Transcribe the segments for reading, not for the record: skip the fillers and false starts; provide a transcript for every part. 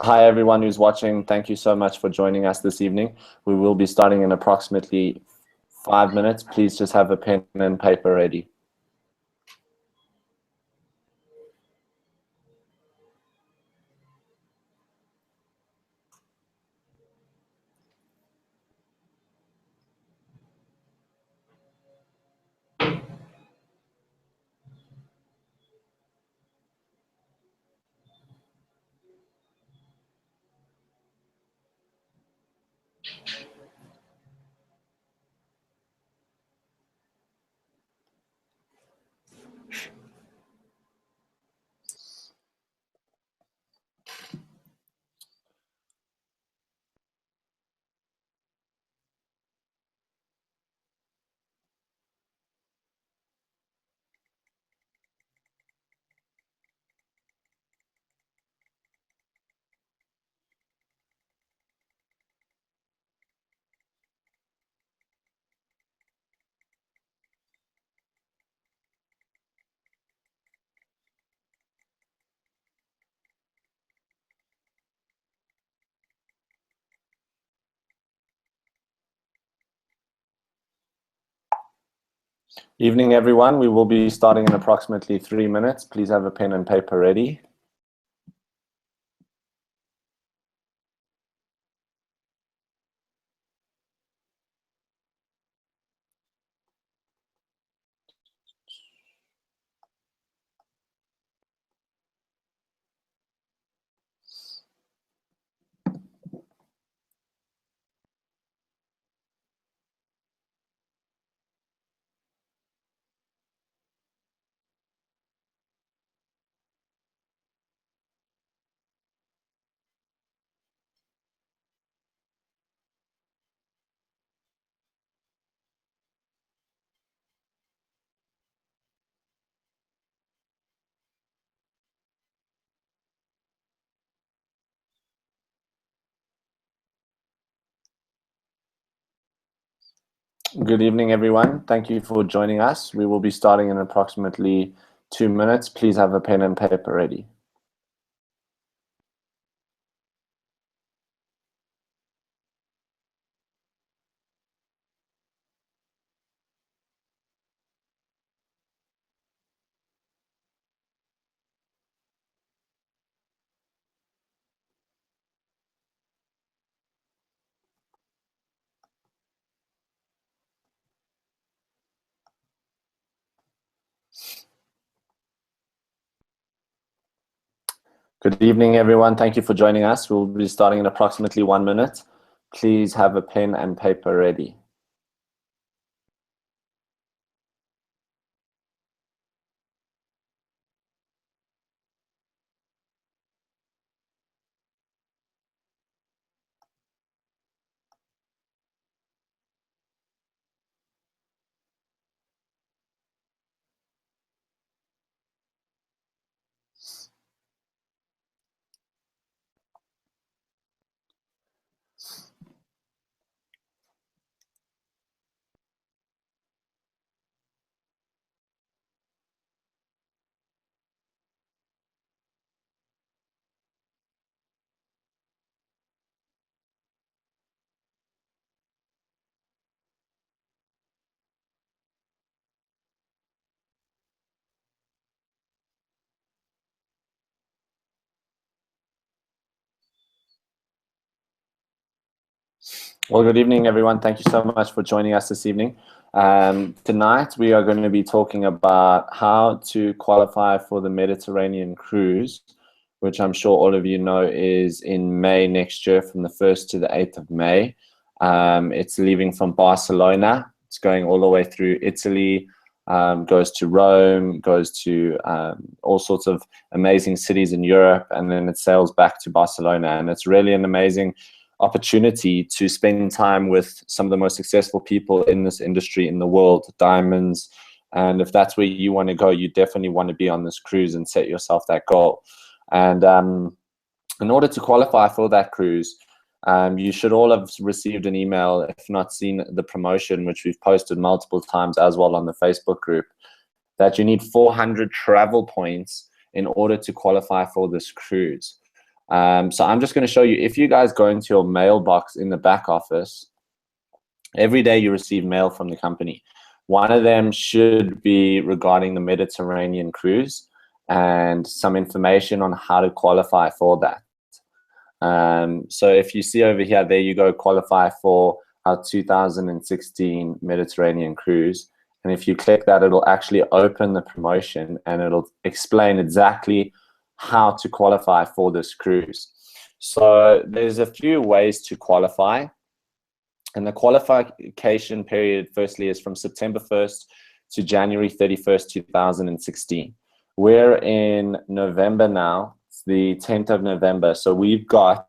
Hi, everyone who's watching. Thank you so much for joining us this evening. We will be starting in approximately 5 minutes. Please just have a pen and paper ready. Evening, everyone. We will be starting in approximately 3 minutes. Please have a pen and paper ready. Good evening, everyone. Thank you for joining us. We will be starting in approximately 2 minutes. Please have a pen and paper ready. Good evening, everyone. Thank you for joining us. We'll be starting in approximately 1 minute. Please have a pen and paper ready. Well, good evening, everyone. Thank you so much for joining us this evening. Tonight, we are going to be talking about how to qualify for the Mediterranean cruise, which I'm sure all of you know is in May next year, from the 1st to the 8th of May. It's leaving from Barcelona. It's going all the way through Italy, goes to Rome, goes to all sorts of amazing cities in Europe, and then it sails back to Barcelona. And it's really an amazing opportunity to spend time with some of the most successful people in this industry in the world, diamonds. And if that's where you want to go, you definitely want to be on this cruise and set yourself that goal. And in order to qualify for that cruise, you should all have received an email, if not seen the promotion, which we've posted multiple times as well on the Facebook group, that you need 400 travel points in order to qualify for this cruise. So I'm just going to show you, if you guys go into your mailbox in the back office, every day you receive mail from the company. One of them should be regarding the Mediterranean cruise and some information on how to qualify for that. So if you see over here, there you go, qualify for our 2016 Mediterranean cruise. And if you click that, it'll actually open the promotion and it'll explain exactly how to qualify for this cruise. So there's a few ways to qualify. And the qualification period, firstly, is from September 1st to January 31st, 2016. We're in November now. It's the 10th of November. So we've got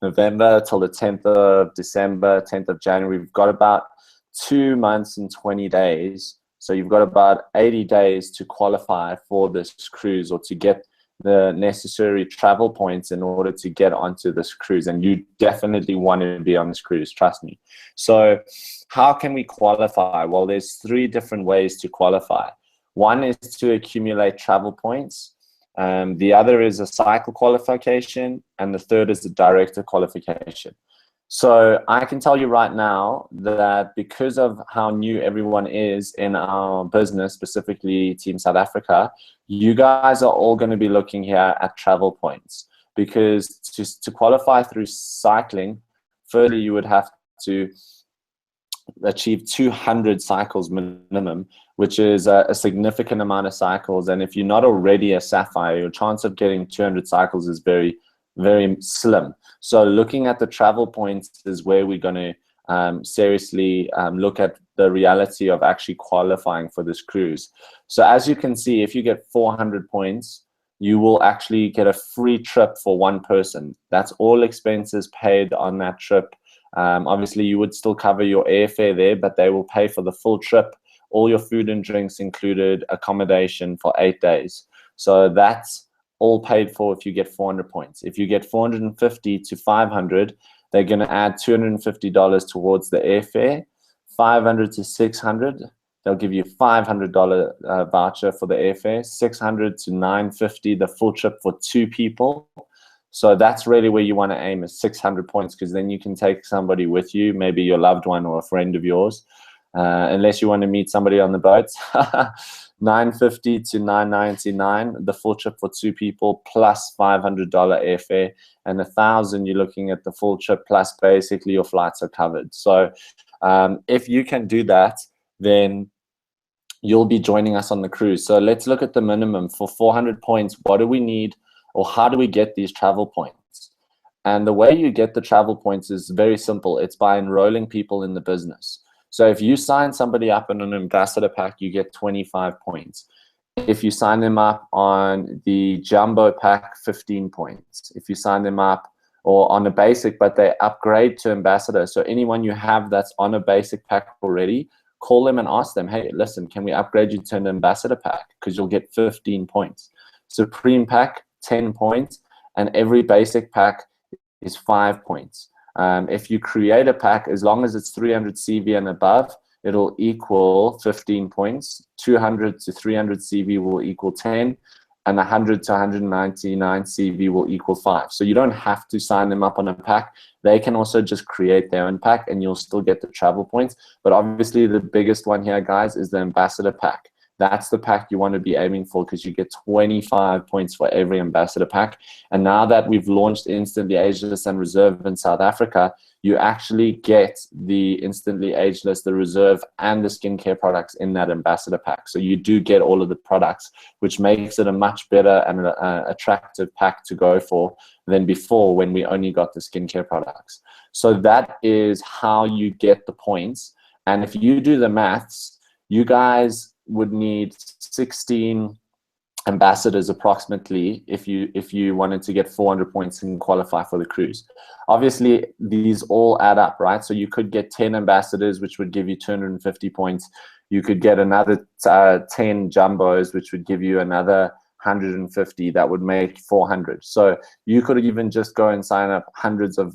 November till the 10th of December, 10th of January. We've got about 2 months and 20 days. So you've got about 80 days to qualify for this cruise, or to get the necessary travel points in order to get onto this cruise. And you definitely want to be on this cruise, trust me. So how can we qualify? Well, there's 3 different ways to qualify. One is to accumulate travel points. The other is a cycle qualification, and the third is the director qualification. So I can tell you right now that because of how new everyone is in our business, specifically Team South Africa, you guys are all going to be looking here at travel points, because to qualify through cycling, firstly, you would have to achieve 200 cycles minimum, which is a significant amount of cycles. And if you're not already a Sapphire, your chance of getting 200 cycles is very, very slim. So looking at the travel points is where we're going to seriously look at the reality of actually qualifying for this cruise. So as you can see, if you get 400 points, you will actually get a free trip for one person. That's all expenses paid on that trip. Obviously, you would still cover your airfare there, but they will pay for the full trip, all your food and drinks included, accommodation for 8 days. So that's all paid for if you get 400 points. If you get 450 to 500, they're going to add $250 towards the airfare. 500 to 600, they'll give you $500 voucher for the airfare. 600 to 950, the full trip for 2 people. So that's really where you want to aim, is 600 points, because then you can take somebody with you, maybe your loved one or a friend of yours, unless you want to meet somebody on the boat. 950 to 999, the full trip for 2 people plus $500 airfare, and 1,000 you're looking at the full trip plus basically your flights are covered. So if you can do that, then you'll be joining us on the cruise. So let's look at the minimum. For 400 points, what do we need, or how do we get these travel points? And the way you get the travel points is very simple. It's by enrolling people in the business. So if you sign somebody up in an ambassador pack, you get 25 points. If you sign them up on the jumbo pack, 15 points. If you sign them up or on a basic, but they upgrade to ambassador. So anyone you have that's on a basic pack already, call them and ask them, hey, listen, can we upgrade you to an ambassador pack? Because you'll get 15 points. Supreme pack, 10 points. And every basic pack is 5 points. If you create a pack, as long as it's 300 CV and above, it'll equal 15 points. 200 to 300 CV will equal 10, and 100 to 199 CV will equal 5. So you don't have to sign them up on a pack. They can also just create their own pack, and you'll still get the travel points. But obviously the biggest one here, guys, is the ambassador pack. That's the pack you want to be aiming for, because you get 25 points for every ambassador pack. And now that we've launched Instantly Ageless and Reserve in South Africa, you actually get the Instantly Ageless, the Reserve, and the skincare products in that ambassador pack. So you do get all of the products, which makes it a much better and attractive pack to go for than before, when we only got the skincare products. So that is how you get the points. And if you do the maths, you guys would need 16 ambassadors approximately if you wanted to get 400 points and qualify for the cruise. Obviously, these all add up, right? So you could get 10 ambassadors, which would give you 250 points. You could get another 10 jumbos, which would give you another 150. That would make 400. So you could even just go and sign up hundreds of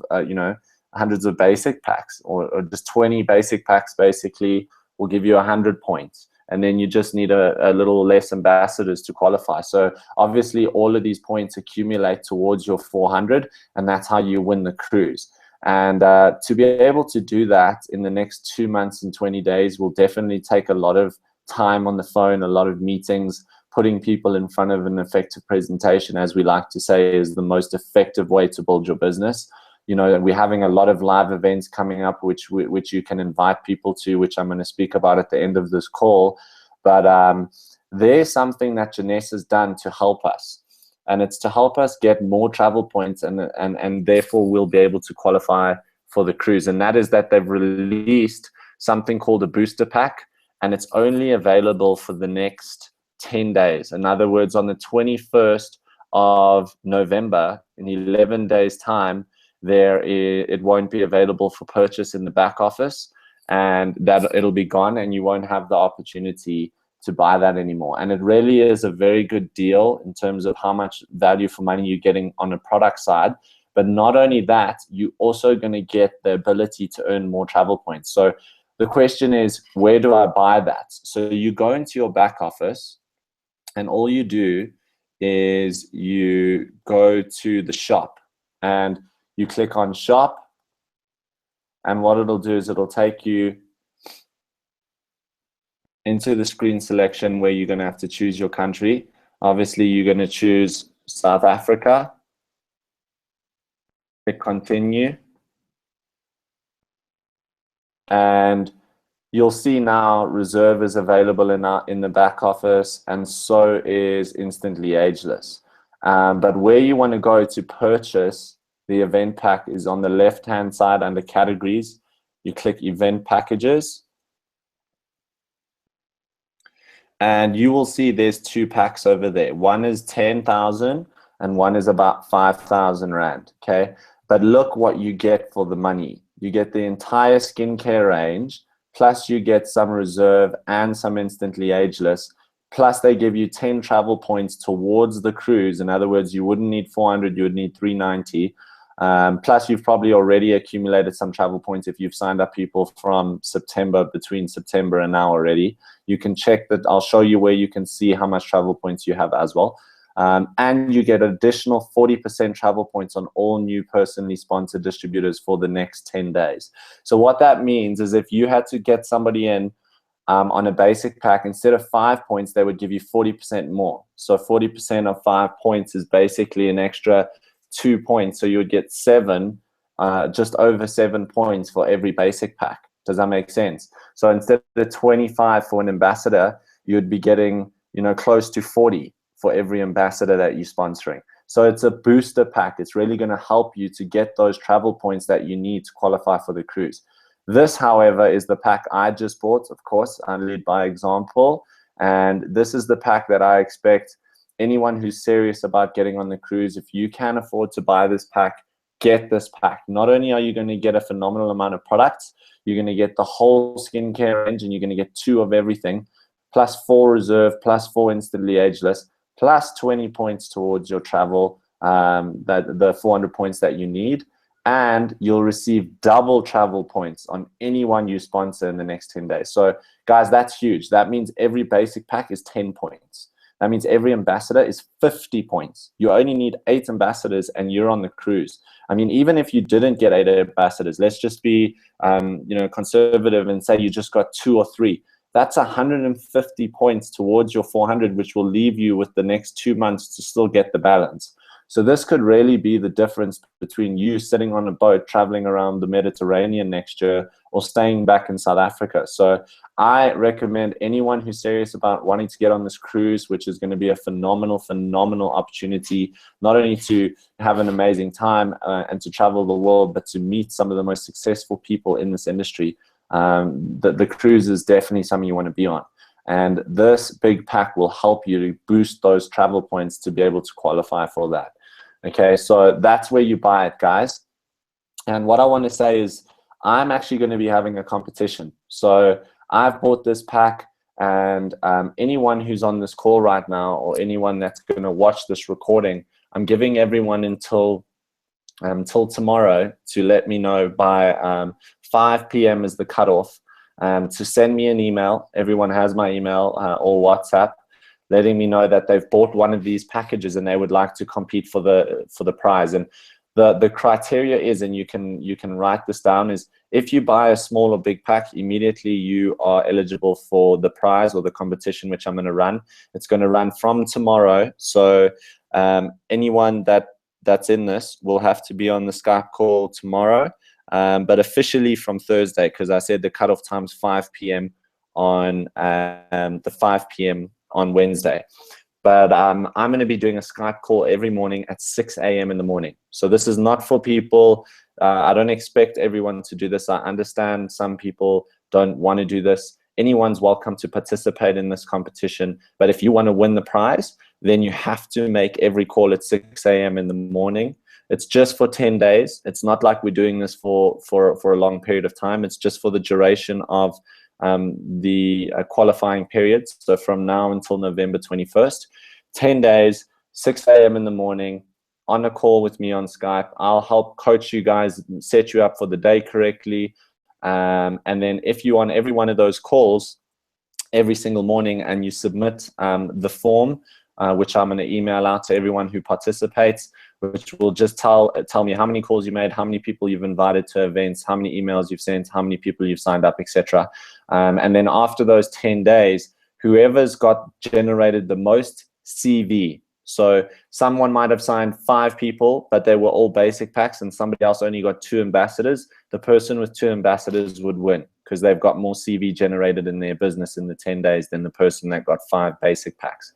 basic packs, or just 20 basic packs basically will give you 100 points. and then you just need a little less ambassadors to qualify. So obviously all of these points accumulate towards your 400, and that's how you win the cruise. And to be able to do that in the next 2 months and 20 days will definitely take a lot of time on the phone, a lot of meetings. Putting people in front of an effective presentation, as we like to say, is the most effective way to build your business. You know, we're having a lot of live events coming up, which you can invite people to, which I'm going to speak about at the end of this call. But there's something that Janessa has done to help us, and it's to help us get more travel points, and therefore we'll be able to qualify for the cruise. And that is that they've released something called a booster pack, and it's only available for the next 10 days. In other words, on the 21st of November, in 11 days time, it won't be available for purchase in the back office, and that it'll be gone, and you won't have the opportunity to buy that anymore. And it really is a very good deal in terms of how much value for money you're getting on the product side. But not only that, you're also going to get the ability to earn more travel points. So the question is, where do I buy that? So you go into your back office, and all you do is you go to the shop and you click on shop, and what it'll do is it'll take you into the screen selection where you're going to have to choose your country. Obviously, you're going to choose South Africa. Click continue. And you'll see now reserve is available in the back office, and so is instantly ageless. But where you want to go to purchase the event pack is on the left-hand side under categories. You click event packages, and you will see there's 2 packs over there. One is 10,000 and one is about 5,000 Rand, okay? But look what you get for the money. You get the entire skincare range, plus you get some reserve and some instantly ageless, plus they give you 10 travel points towards the cruise. In other words, you wouldn't need 400, you would need 390. Plus you've probably already accumulated some travel points if you've signed up people from September, between September and now already. You can check that. I'll show you where you can see how much travel points you have as well. And you get additional 40% travel points on all new personally sponsored distributors for the next 10 days. So what that means is if you had to get somebody in on a basic pack, instead of 5 points, they would give you 40% more. So 40% of 5 points is basically an extra 2 points. So you would get 7, just over 7 points for every basic pack. Does that make sense? So instead of 25 for an ambassador, you'd be getting, you know, close to 40 for every ambassador that you're sponsoring. So it's a booster pack. It's really going to help you to get those travel points that you need to qualify for the cruise. This, however, is the pack I just bought. Of course, I lead by example. And this is the pack that I expect anyone who's serious about getting on the cruise, if you can afford to buy this pack, get this pack. Not only are you going to get a phenomenal amount of products, you're going to get the whole skincare range, and you're going to get 2 of everything, plus 4 reserve, plus 4 instantly ageless, plus 20 points towards your travel, the 400 points that you need, and you'll receive double travel points on anyone you sponsor in the next 10 days. So guys, that's huge. That means every basic pack is 10 points. That means every ambassador is 50 points. You only need 8 ambassadors and you're on the cruise. I mean, even if you didn't get 8 ambassadors, let's just be conservative and say you just got 2 or 3. That's 150 points towards your 400, which will leave you with the next 2 months to still get the balance. So this could really be the difference between you sitting on a boat traveling around the Mediterranean next year or staying back in South Africa. So I recommend anyone who's serious about wanting to get on this cruise, which is going to be a phenomenal, phenomenal opportunity, not only to have an amazing time and to travel the world, but to meet some of the most successful people in this industry. The cruise is definitely something you want to be on. And this big pack will help you to boost those travel points to be able to qualify for that. Okay, so that's where you buy it, guys. And what I want to say is I'm actually going to be having a competition. So I've bought this pack, and anyone who's on this call right now or anyone that's going to watch this recording, I'm giving everyone until tomorrow to let me know by 5 p.m. is the cutoff. to send me an email. Everyone has my email or WhatsApp, letting me know that they've bought one of these packages and they would like to compete for the prize. And the criteria is, and you can write this down, is if you buy a small or big pack, immediately you are eligible for the prize or the competition, which I'm going to run. It's going to run from tomorrow. So anyone that's in this will have to be on the Skype call tomorrow, but officially from Thursday, because I said the cutoff time's 5 p.m. on the 5 p.m. on Wednesday. But I'm going to be doing a Skype call every morning at 6 a.m. in the morning. So this is not for people. I don't expect everyone to do this. I understand some people don't want to do this. Anyone's welcome to participate in this competition. But if you want to win the prize, then you have to make every call at 6 a.m. in the morning. It's just for 10 days. It's not like we're doing this for a long period of time. It's just for the duration of the qualifying periods. So from now until November 21st, 10 days, 6 a.m. in the morning, on a call with me on Skype. I'll help coach you guys, set you up for the day correctly. And then if you on every one of those calls every single morning and you submit the form, which I'm going to email out to everyone who participates, which will just tell me how many calls you made, how many people you've invited to events, how many emails you've sent, how many people you've signed up, etc. And then after those 10 days, whoever's got generated the most CV. So someone might have signed 5 people, but they were all basic packs, and somebody else only got 2 ambassadors. The person with 2 ambassadors would win because they've got more CV generated in their business in the 10 days than the person that got 5 basic packs.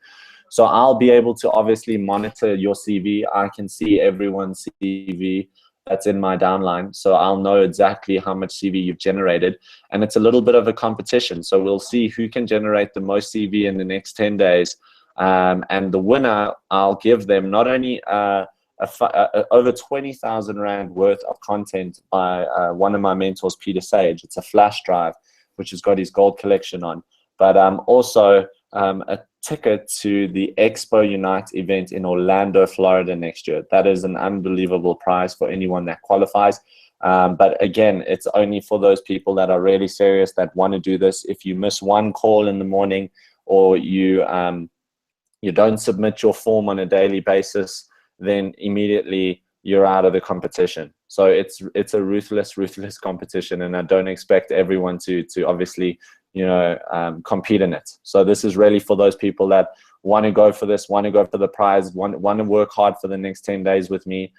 So I'll be able to obviously monitor your CV. I can see everyone's CV that's in my downline. So I'll know exactly how much CV you've generated. And it's a little bit of a competition. So we'll see who can generate the most CV in the next 10 days. And the winner, I'll give them not only over 20,000 Rand worth of content by one of my mentors, Peter Sage. It's a flash drive, which has got his gold collection on. But also a ticket to the EXPO Unite event in Orlando, Florida next year. That is an unbelievable prize for anyone that qualifies. But again, it's only for those people that are really serious, that want to do this. If you miss one call in the morning, or you don't submit your form on a daily basis, then immediately you're out of the competition. So it's a ruthless competition, and I don't expect everyone to obviously compete in it. So this is really for those people that want to go for this, want to go for the prize, want to work hard for the next 10 days with me.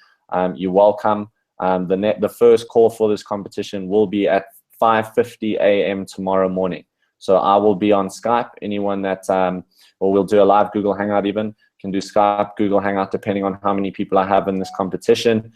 You're welcome. The first call for this competition will be at 5:50 a.m. tomorrow morning. So I will be on Skype. Anyone that, or we'll do a live Google Hangout even, can do Skype, Google Hangout, depending on how many people I have in this competition.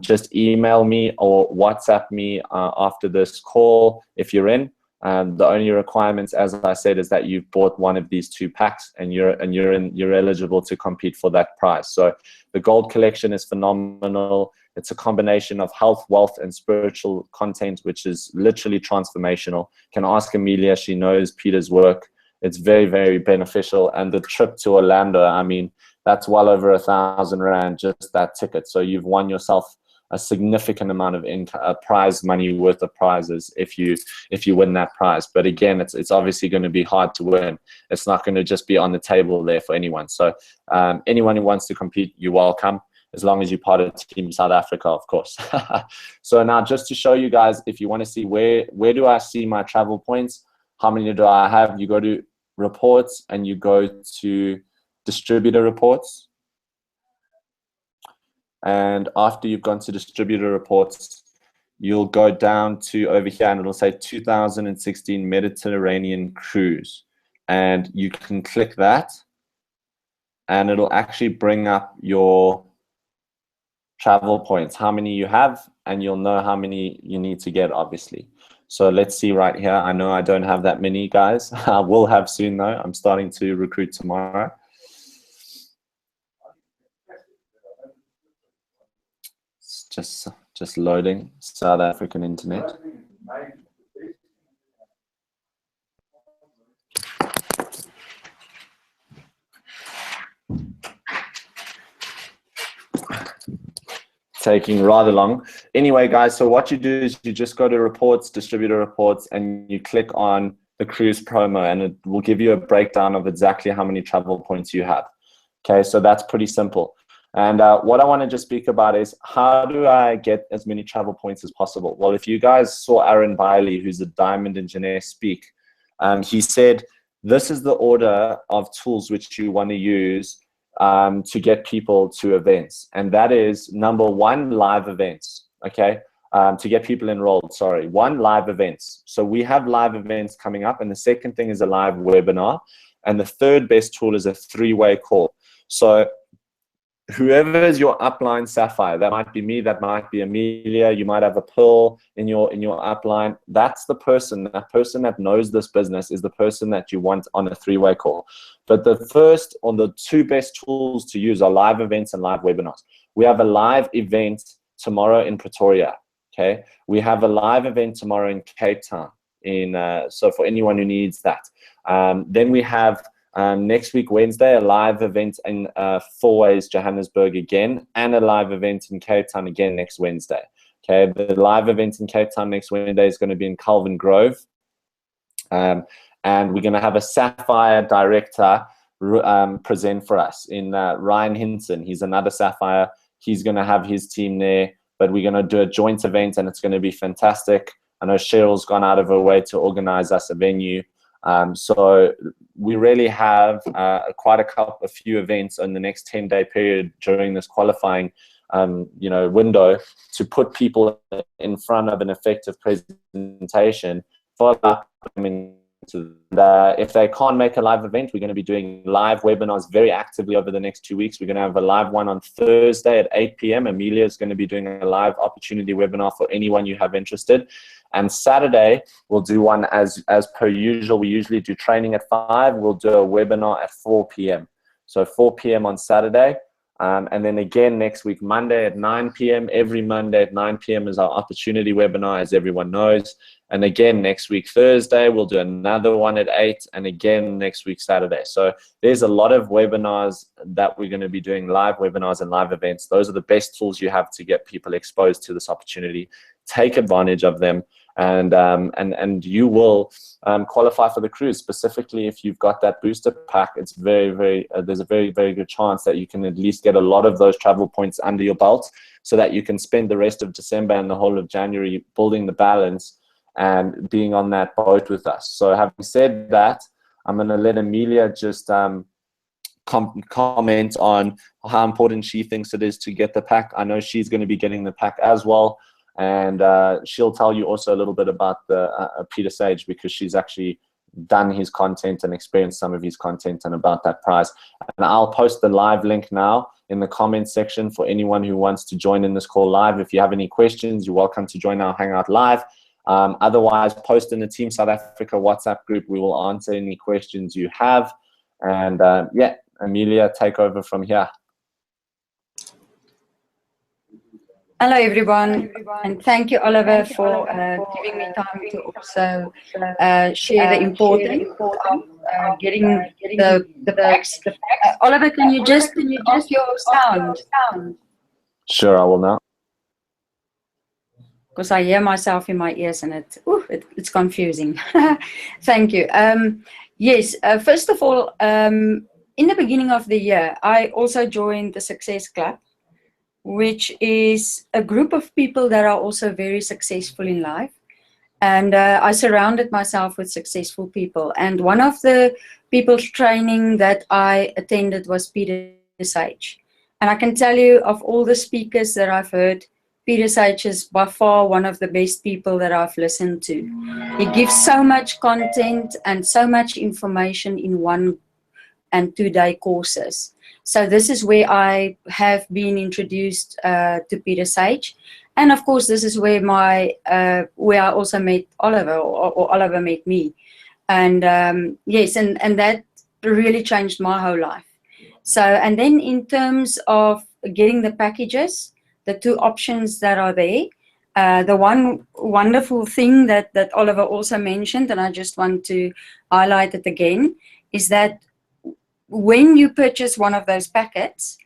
Just email me or WhatsApp me after this call if you're in. The only requirements, as I said, is that you've bought one of these 2 packs and you're eligible to compete for that prize. So the gold collection is phenomenal. It's a combination of health, wealth, and spiritual content, which is literally transformational. Can ask Amelia; she knows Peter's work. It's very, very beneficial. And the trip to Orlando, I mean, that's well over 1,000 Rand, just that ticket. So you've won yourself a significant amount of prize money worth of prizes if you win that prize. But again, it's obviously going to be hard to win. It's not going to just be on the table there for anyone. So anyone who wants to compete, you're welcome, as long as you're part of Team South Africa, of course. So now, just to show you guys, if you want to see where do I see my travel points, how many do I have, you go to reports and you go to distributor reports. And after you've gone to distributor reports, you'll go down to over here and it'll say 2016 Mediterranean cruise. And you can click that and it'll actually bring up your travel points, how many you have, and you'll know how many you need to get, obviously. So let's see right here. I know I don't have that many, guys. I will have soon, though. I'm starting to recruit tomorrow. It's just loading South African internet. Taking rather long. Anyway, guys, so what you do is you just go to reports, distributor reports, and you click on the cruise promo, and it will give you a breakdown of exactly how many travel points you have. Okay, so that's pretty simple. And what I want to just speak about is, how do I get as many travel points as possible? Well, if you guys saw Aaron Biley, who's a diamond engineer, speak, he said, this is the order of tools which you want to use to get people to events. And that is, number one, live events, okay? To get people enrolled, sorry. One, live events. So we have live events coming up. And the second thing is a live webinar. And the third best tool is a three-way call. So whoever is your upline sapphire, that might be me, that might be Amelia, you might have a pearl in your upline. That's the person, that person that knows this business is the person that you want on a three-way call. But the first or the two best tools to use are live events and live webinars. We have a live event tomorrow in Pretoria, okay? We have a live event tomorrow in Cape Town, so for anyone who needs that. Then we have next week, Wednesday, a live event in Fourways, Johannesburg again, and a live event in Cape Town again next Wednesday. Okay, the live event in Cape Town next Wednesday is going to be in Calvin Grove. And we're going to have a Sapphire director present for us in Ryan Hinson. He's another Sapphire. He's going to have his team there, but we're going to do a joint event, and it's going to be fantastic. I know Cheryl's gone out of her way to organize us a venue. So we really have quite a few events in the next 10-day period during this qualifying window to put people in front of an effective presentation. If they can't make a live event, we're going to be doing live webinars very actively over the next 2 weeks. We're going to have a live one on Thursday at 8 p.m. Amelia is going to be doing a live opportunity webinar for anyone you have interested. And Saturday, we'll do one as per usual. We usually do training at 5. We'll do a webinar at 4 p.m. So 4 p.m. on Saturday. And then again next week, Monday at 9 p.m. Every Monday at 9 p.m. is our opportunity webinar, as everyone knows. And again next week, Thursday, we'll do another one at 8. And again next week, Saturday. So there's a lot of webinars that we're going to be doing, live webinars and live events. Those are the best tools you have to get people exposed to this opportunity. Take advantage of them. And you will qualify for the cruise. Specifically, if you've got that booster pack, it's there's a very good chance that you can at least get a lot of those travel points under your belt, so that you can spend the rest of December and the whole of January building the balance and being on that boat with us. So having said that, I'm going to let Amelia just comment on how important she thinks it is to get the pack. I know she's going to be getting the pack as well. And she'll tell you also a little bit about the Peter Sage, because she's actually done his content and experienced some of his content and about that prize. And I'll post the live link now in the comments section for anyone who wants to join in this call live. If you have any questions, you're welcome to join our Hangout live. Otherwise, post in the Team South Africa WhatsApp group. We will answer any questions you have. And yeah, Amelia, take over from here. Hello everyone, and thank you, Oliver, for giving me time to also share the importance of getting the packs. Oliver, can you just off your sound? Sure, I will now. Because I hear myself in my ears and it's confusing. Thank you. Yes, first of all, in the beginning of the year, I also joined the Success Club, which is a group of people that are also very successful in life. And I surrounded myself with successful people. And one of the people's training that I attended was Peter Sage. And I can tell you, of all the speakers that I've heard, Peter Sage is by far one of the best people that I've listened to. He gives so much content and so much information in 1 and 2 day courses. So this is where I have been introduced to Peter Sage. And of course, this is where where I also met Oliver, or Oliver met me. And yes, and that really changed my whole life. So, and then in terms of getting the packages, the 2 options that are there, the one wonderful thing that Oliver also mentioned, and I just want to highlight it again, is that when you purchase one of those packets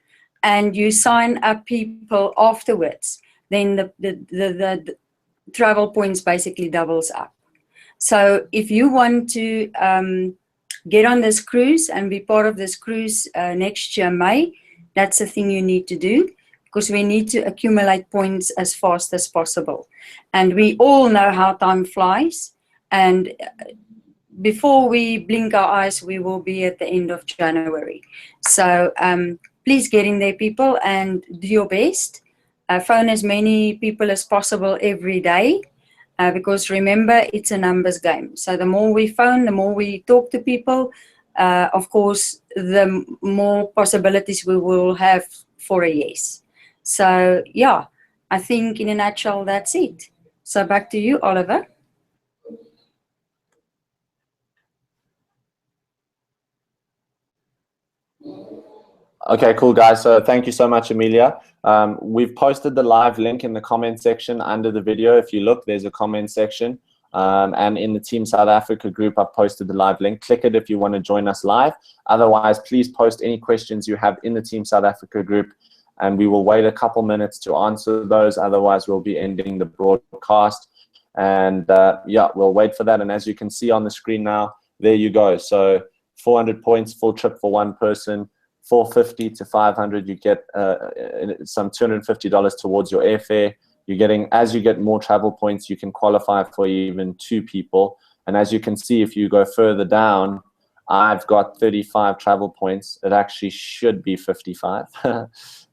and you sign up people afterwards, then the travel points basically doubles up. So if you want to get on this cruise and be part of this cruise next year, May, that's the thing you need to do, because we need to accumulate points as fast as possible. And we all know how time flies. And before we blink our eyes, we will be at the end of January. So please get in there, people, and do your best. Phone as many people as possible every day, because remember, it's a numbers game. So the more we phone, the more we talk to people, of course, the more possibilities we will have for a yes. So yeah, I think in a nutshell, that's it. So back to you, Oliver. Okay, cool, guys. So thank you so much, Amelia. We've posted the live link in the comment section under the video. If you look, there's a comment section. And in the Team South Africa group, I've posted the live link. Click it if you want to join us live. Otherwise, please post any questions you have in the Team South Africa group, and we will wait a couple minutes to answer those. Otherwise, we'll be ending the broadcast. And yeah, we'll wait for that. And as you can see on the screen now, there you go. So 400 points, full trip for one person. 450 to 500, you get some $250 towards your airfare. You're getting, as you get more travel points, you can qualify for even 2 people. And as you can see, if you go further down, I've got 35 travel points. It actually should be 55,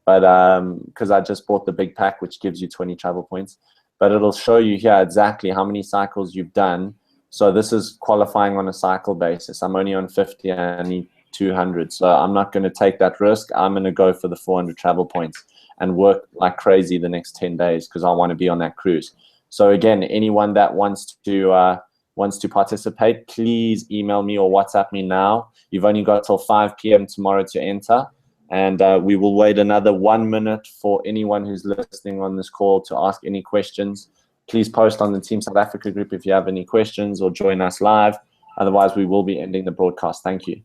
but because I just bought the big pack, which gives you 20 travel points. But it'll show you here exactly how many cycles you've done. So this is qualifying on a cycle basis. I'm only on 50 and I need 200, so I'm not going to take that risk. I'm going to go for the 400 travel points and work like crazy the next 10 days because I want to be on that cruise. So again, anyone that wants to participate, please email me or WhatsApp me now. You've only got till 5 p.m. tomorrow to enter, and we will wait another 1 minute for anyone who's listening on this call to ask any questions. Please post on the Team South Africa group if you have any questions, or join us live. Otherwise, we will be ending the broadcast. Thank you.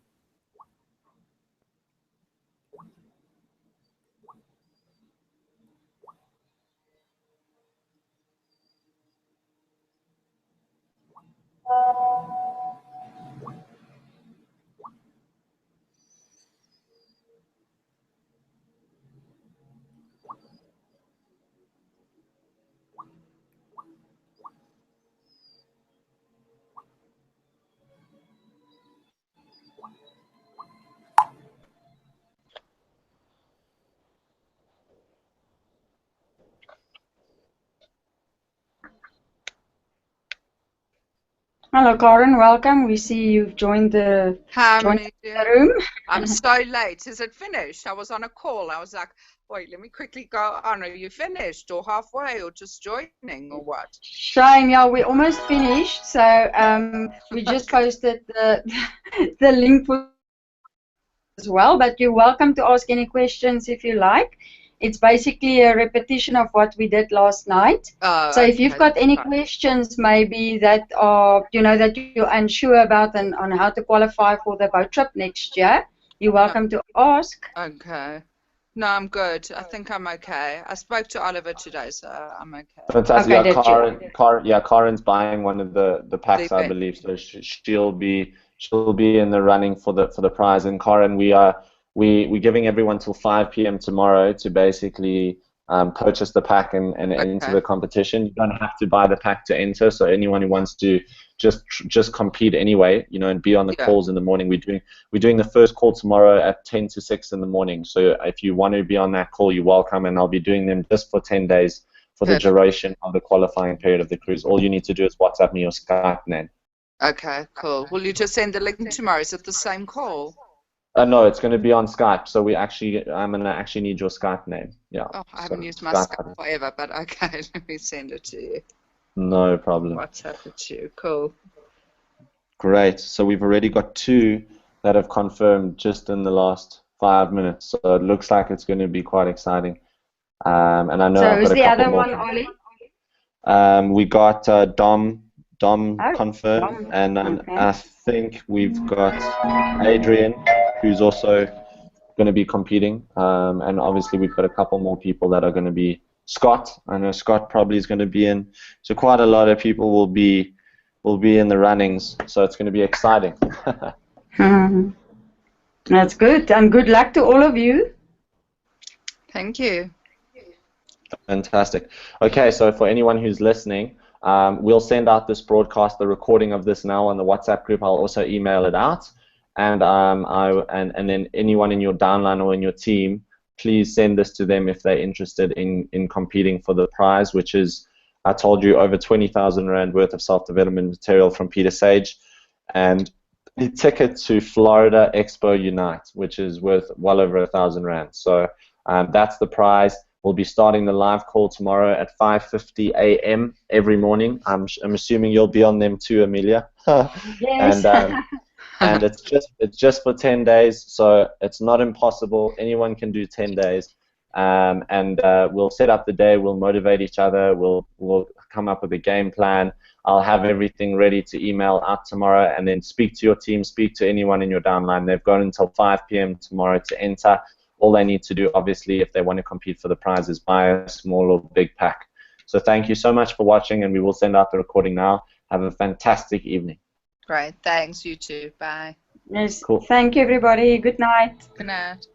Hello, Karen. Welcome. We see you've joined the room. I'm so late. Is it finished? I was on a call. I was like, wait, let me quickly go on. Are you finished or halfway or just joining or what? Shame, yeah, we're almost finished. So we just posted the link for as well, but you're welcome to ask any questions if you like. It's basically a repetition of what we did last night. So if you've got any questions maybe that are, that you're unsure about and on how to qualify for the boat trip next year, you're welcome to ask. Okay. No, I'm good. I think I'm okay. I spoke to Oliver today, so I'm okay. Fantastic. Okay, yeah, Karen's buying one of the packs, I believe. So she'll be in the running for the prize. And Karen, we're giving everyone till 5 p.m. tomorrow to basically purchase the pack and enter the competition. You don't have to buy the pack to enter. So anyone who wants to just compete anyway, and be on the calls in the morning. We're doing the first call tomorrow at 10 to 6 in the morning. So if you want to be on that call, you're welcome. And I'll be doing them just for 10 days for the duration of the qualifying period of the cruise. All you need to do is WhatsApp me or Skype then. Okay, cool. Will you just send the link tomorrow? Is it the same call? No, it's going to be on Skype. So I'm going to actually need your Skype name. Yeah. Oh, I haven't used my Skype forever, but okay, let me send it to you. No problem. WhatsApp it to you. Cool. Great. So we've already got 2 that have confirmed just in the last 5 minutes. So it looks like it's going to be quite exciting. And I know so I've got a couple more. So who's the other one, Ollie? We got Dom confirmed, and I think we've got Adrian, who's also going to be competing, and obviously we've got a couple more people that are going to be Scott. I know Scott probably is going to be in. So quite a lot of people will be in the runnings. So it's going to be exciting. That's good, and good luck to all of you. Thank you. Fantastic. Okay, so for anyone who's listening, we'll send out this broadcast, the recording of this now on the WhatsApp group. I'll also email it out, and and then anyone in your downline or in your team, please send this to them if they're interested in competing for the prize, which is, I told you, over 20,000 Rand worth of self-development material from Peter Sage, and a ticket to Florida EXPO UNITE, which is worth well over 1,000 Rand. So that's the prize. We'll be starting the live call tomorrow at 5:50 a.m. every morning. I'm assuming you'll be on them too, Amelia. Yes. And it's just for 10 days, so it's not impossible. Anyone can do 10 days. We'll set up the day. We'll motivate each other. We'll come up with a game plan. I'll have everything ready to email out tomorrow, and then speak to your team, speak to anyone in your downline. They've got until 5 p.m. tomorrow to enter. All they need to do, obviously, if they want to compete for the prize, is buy a small or big pack. So thank you so much for watching, and we will send out the recording now. Have a fantastic evening. Great. Thanks, you too. Bye. Yes. Cool. Thank you, everybody. Good night. Good night.